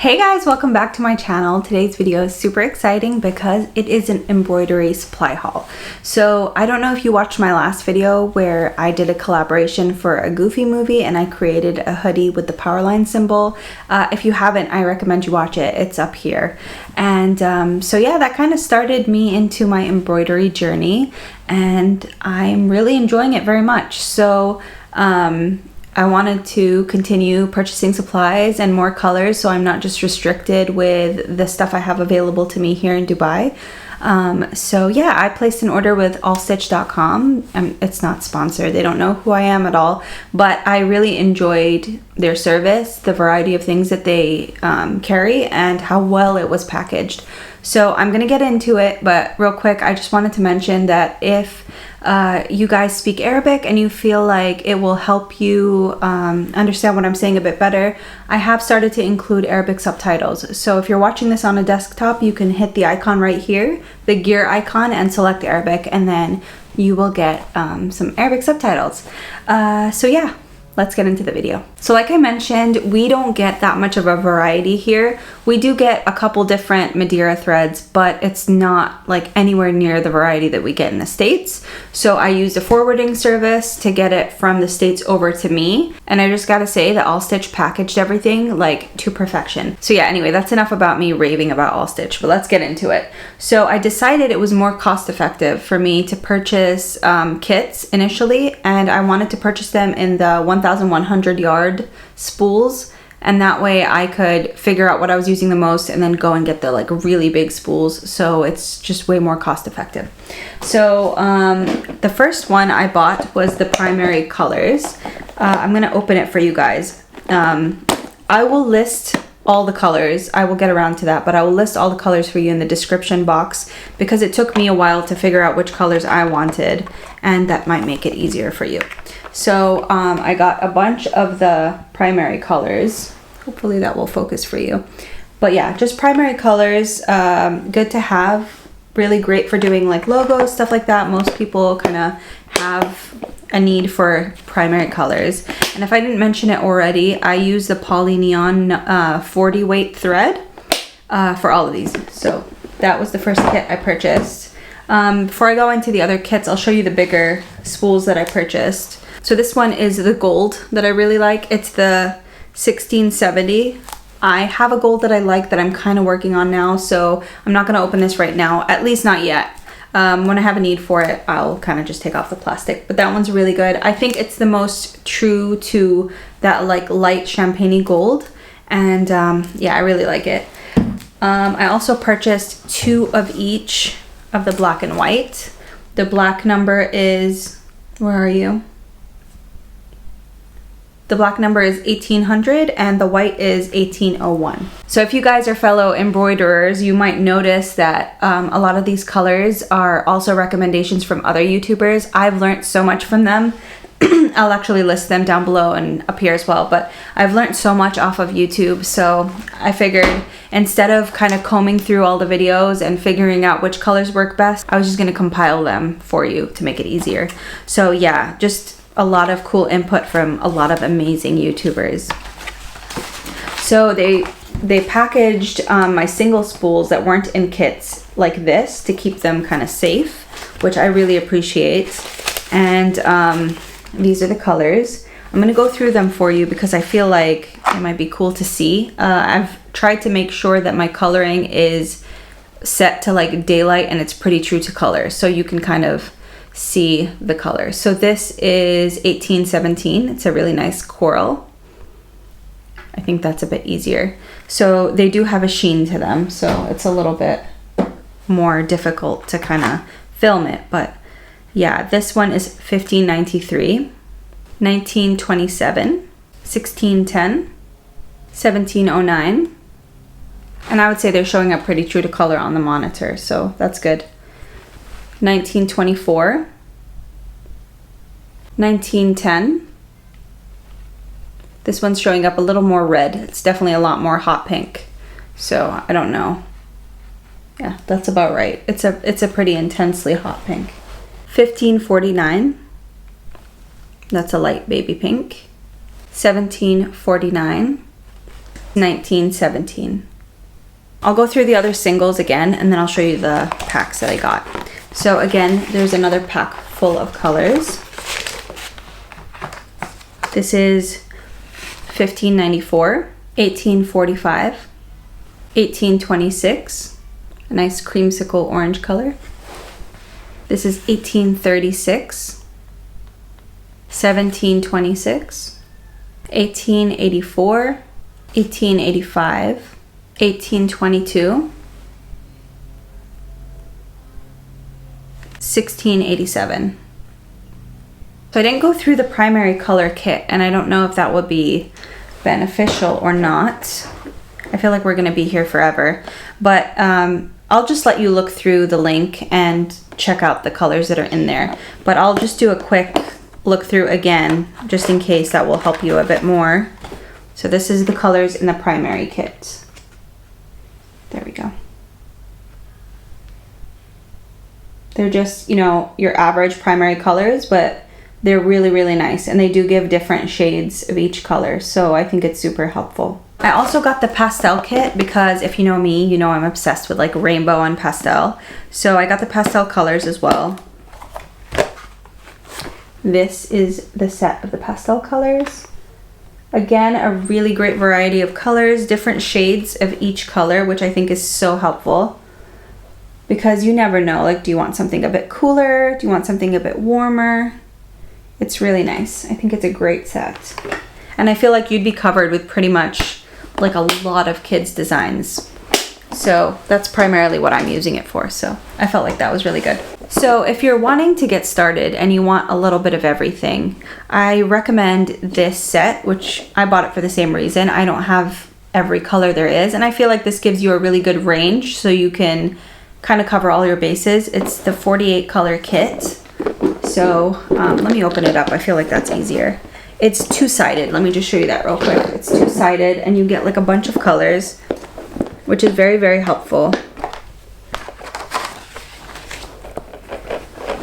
Hey guys, welcome back to my channel. Today's video is super exciting because it is an embroidery supply haul. So I don't know if you watched my last video where I did a collaboration for a Goofy movie and I created a hoodie with the powerline symbol. If you haven't, I recommend you watch it. It's up here. And so yeah, that kind of started me into my embroidery journey and I'm really enjoying it very much. So I wanted to continue purchasing supplies and more colors so I'm not just restricted with the stuff I have available to me here in Dubai. So yeah, I placed an order with allstitch.com. It's not sponsored, they don't know who I am at all, but I really enjoyed their service, the variety of things that they carry, and how well it was packaged. So I'm gonna get into it, but real quick, I just wanted to mention that if you guys speak Arabic and you feel like it will help you understand what I'm saying a bit better, I have started to include Arabic subtitles. So if you're watching this on a desktop, you can hit the icon right here, the gear icon, and select Arabic, and then you will get some Arabic subtitles. So yeah, let's get into the video. So like I mentioned, we don't get that much of a variety here. We do get a couple different Madeira threads, but it's not like anywhere near the variety that we get in the States. So I used a forwarding service to get it from the States over to me. And I just gotta say that Allstitch packaged everything like to perfection. So yeah, anyway, that's enough about me raving about Allstitch, but let's get into it. So I decided it was more cost effective for me to purchase kits initially, and I wanted to purchase them in the 1,100 yard spools, and that way I could figure out what I was using the most and then go and get the like really big spools, so it's just way more cost effective. So the first one I bought was the primary colors. I'm gonna open it for you guys. I will list all the colors, I will get around to that, but I will list all the colors for you in the description box because it took me a while to figure out which colors I wanted, and that might make it easier for you. So I got a bunch of the primary colors. Hopefully that will focus for you. But yeah, just primary colors, good to have, really great for doing like logos, stuff like that. Most people kind of have a need for primary colors. And if I didn't mention it already, I use the Poly Neon 40 weight thread for all of these. So that was the first kit I purchased. Before I go into the other kits, I'll show you the bigger spools that I purchased. So this one is the gold that I really like. It's the 1670. I have a gold that I like that I'm kind of working on now, so I'm not going to open this right now, at least not yet. When I have a need for it, I'll kind of just take off the plastic, but that one's really good. I think it's the most true to that like light champagne-y gold, and yeah, I really like it. I also purchased 2 of each of the black and white. The black number is, where are you? The black number is 1800 and the white is 1801. So if you guys are fellow embroiderers, you might notice that a lot of these colors are also recommendations from other YouTubers. I've learned so much from them. I'll actually list them down below and up here as well, but I've learned so much off of YouTube, so I figured instead of kind of combing through all the videos and figuring out which colors work best, I was just gonna compile them for you to make it easier. So yeah, just a lot of cool input from a lot of amazing YouTubers. So they packaged my single spools that weren't in kits like this to keep them kind of safe, which I really appreciate. And these are the colors. I'm gonna go through them for you because I feel like it might be cool to see. I've tried to make sure that my coloring is set to like daylight and it's pretty true to color, so you can kind of see the color. So this is 1817. It's a really nice coral. I think that's a bit easier. So they do have a sheen to them, so it's a little bit more difficult to kind of film it, but yeah, this one is 1593, 1927, 1610, 1709, and I would say they're showing up pretty true to color on the monitor, so that's good. 1924, 1910. This one's showing up a little more red. It's definitely a lot more hot pink, so I don't know. Yeah, that's about right. It's a pretty intensely hot pink. 1549. That's a light baby pink. 1749. 1917. I'll go through the other singles again, and then I'll show you the packs that I got. So again, there's another pack full of colors. This is 1594, 1845, 1826, a nice creamsicle orange color. This is 1836, 1726, 1884, 1885, 1822, 1687. So I didn't go through the primary color kit, and I don't know if that would be beneficial or not. I feel like we're going to be here forever, but I'll just let you look through the link and check out the colors that are in there. But I'll just do a quick look through again, just in case that will help you a bit more. So this is the colors in the primary kit. There we go. They're just, you know, your average primary colors, but they're really, really nice. And they do give different shades of each color. So I think it's super helpful. I also got the pastel kit because if you know me, you know I'm obsessed with like rainbow and pastel. So I got the pastel colors as well. This is the set of the pastel colors. Again, a really great variety of colors, different shades of each color, which I think is so helpful. Because you never know, like, do you want something a bit cooler? Do you want something a bit warmer? It's really nice. I think it's a great set. And I feel like you'd be covered with pretty much like a lot of kids' designs. So that's primarily what I'm using it for. So I felt like that was really good. So if you're wanting to get started and you want a little bit of everything, I recommend this set, which I bought it for the same reason. I don't have every color there is. And I feel like this gives you a really good range so you can kind of cover all your bases. It's the 48 color kit. So let me open it up. I feel like that's easier. It's two-sided. Let me just show you that real quick. It's two-sided and you get like a bunch of colors, which is very, very helpful.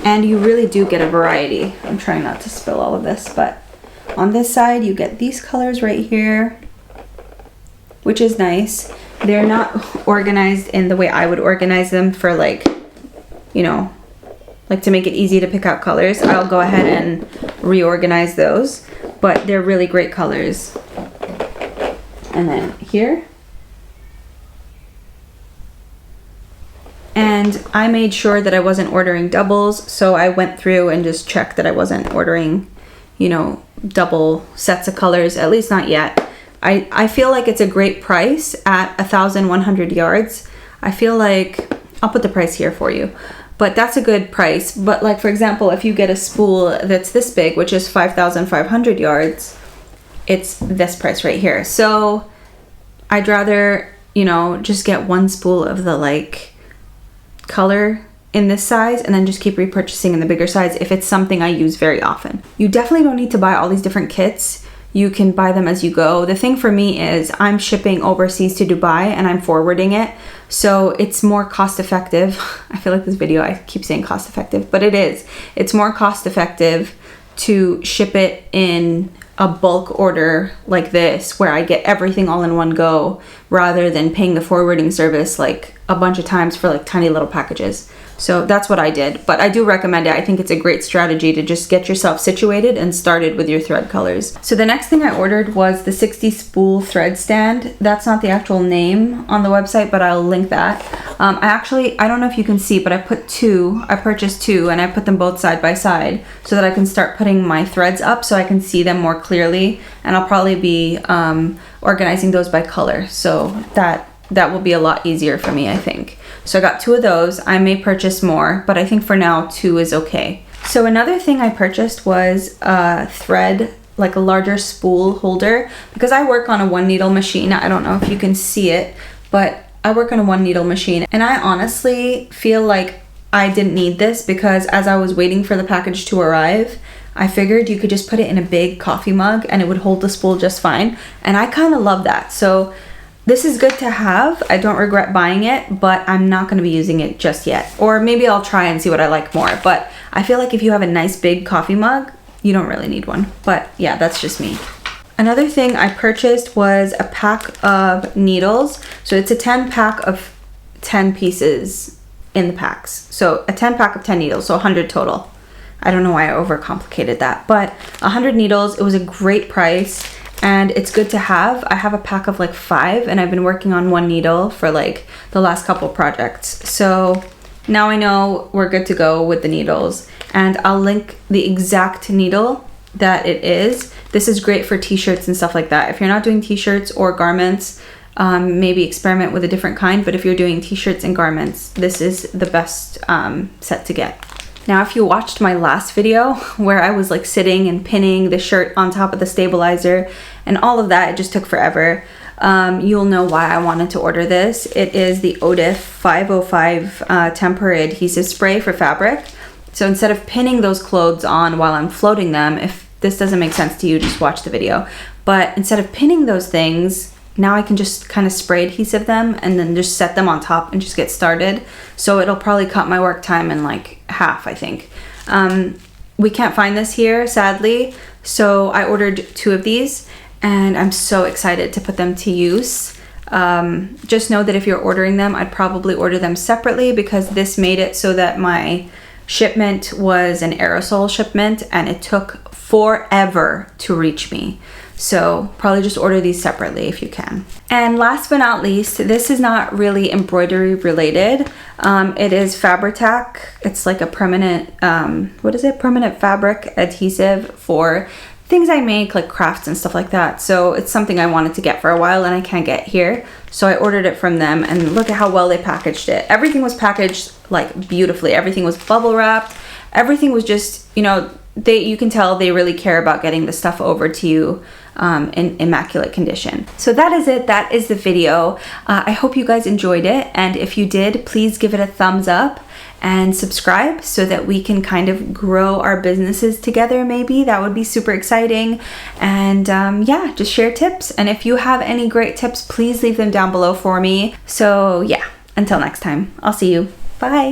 And you really do get a variety. I'm trying not to spill all of this, but on this side you get these colors right here, which is nice. They're not organized in the way I would organize them for like, you know, like to make it easy to pick out colors. I'll go ahead and reorganize those, but they're really great colors. And then here. And I made sure that I wasn't ordering doubles, so I went through and just checked that I wasn't ordering, you know, double sets of colors, at least not yet. I feel like it's a great price at 1,100 yards. I feel like, I'll put the price here for you, but that's a good price. But like, for example, if you get a spool that's this big, which is 5,500 yards, it's this price right here. So I'd rather, you know, just get one spool of the like color in this size and then just keep repurchasing in the bigger size if it's something I use very often. You definitely don't need to buy all these different kits. You can buy them as you go. The thing for me is I'm shipping overseas to Dubai and I'm forwarding it. So it's more cost effective. I feel like this video, I keep saying cost effective, but it is. It's more cost effective to ship it in a bulk order like this, where I get everything all in one go, rather than paying the forwarding service like a bunch of times for like tiny little packages. So that's what I did, but I do recommend it. I think it's a great strategy to just get yourself situated and started with your thread colors. So the next thing I ordered was the 60 spool thread stand. That's not the actual name on the website, but I'll link that. I don't know if you can see, but I purchased two and I put them both side by side so that I can start putting my threads up so I can see them more clearly. And I'll probably be organizing those by color. So that will be a lot easier for me, I think. So I got two of those. I may purchase more, but I think for now, two is okay. So another thing I purchased was a thread, like a larger spool holder, because I work on a 1-needle machine. I don't know if you can see it, but I work on a 1-needle machine. And I honestly feel like I didn't need this because as I was waiting for the package to arrive, I figured you could just put it in a big coffee mug and it would hold the spool just fine. And I kind of love that. So this is good to have. I don't regret buying it, but I'm not going to be using it just yet. Or maybe I'll try and see what I like more. But I feel like if you have a nice big coffee mug, you don't really need one. But yeah, that's just me. Another thing I purchased was a pack of needles. So it's a 10 pack of 10 pieces in the packs. So a 10 pack of 10 needles, so 100 total. I don't know why I overcomplicated that, but 100 needles. It was a great price and it's good to have. I have a pack of like 5 and I've been working on 1 needle for like the last couple projects. So now I know we're good to go with the needles, and I'll link the exact needle that it is. This is great for t-shirts and stuff like that. If you're not doing t-shirts or garments, maybe experiment with a different kind, but if you're doing t-shirts and garments, this is the best set to get. Now, if you watched my last video where I was like sitting and pinning the shirt on top of the stabilizer and all of that, it just took forever. You'll know why I wanted to order this. It is the Odif 505 Temporary Adhesive Spray for fabric. So instead of pinning those clothes on while I'm floating them, if this doesn't make sense to you, just watch the video. But instead of pinning those things, now I can just kind of spray adhesive them and then just set them on top and just get started. So it'll probably cut my work time in like half, I think. We can't find this here, sadly. So I ordered 2 of these and I'm so excited to put them to use. Just know that if you're ordering them, I'd probably order them separately because this made it so that my shipment was an aerosol shipment and it took forever to reach me. So probably just order these separately if you can. And last but not least, this is not really embroidery related. It is Fabri-Tac. It's like a permanent, permanent fabric adhesive for things I make, like crafts and stuff like that. So it's something I wanted to get for a while and I can't get here. So I ordered it from them and look at how well they packaged it. Everything was packaged like beautifully. Everything was bubble wrapped. Everything was just, you know, you can tell they really care about getting the stuff over to you in immaculate condition. So that is it. That is the video. I hope you guys enjoyed it. And if you did, please give it a thumbs up and subscribe so that we can kind of grow our businesses together. Maybe that would be super exciting. And yeah, just share tips. And if you have any great tips, please leave them down below for me. So yeah, until next time, I'll see you. Bye.